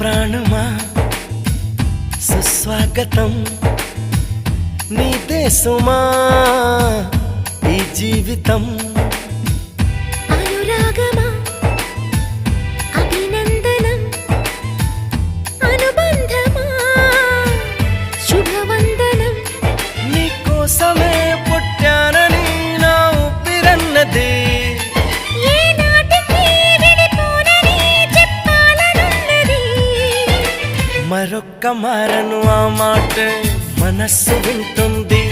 ప్రాణమా సుస్వాగతం నీదే సుమా ఈ జీవితం అనురాగమా అభినందనం అనుబంధమా శుభవందనం నీకోసమే పుట్టానని నా ఊపిరన్నది మరొక్క మారను ఆ మాట మనస్సు వింటుంది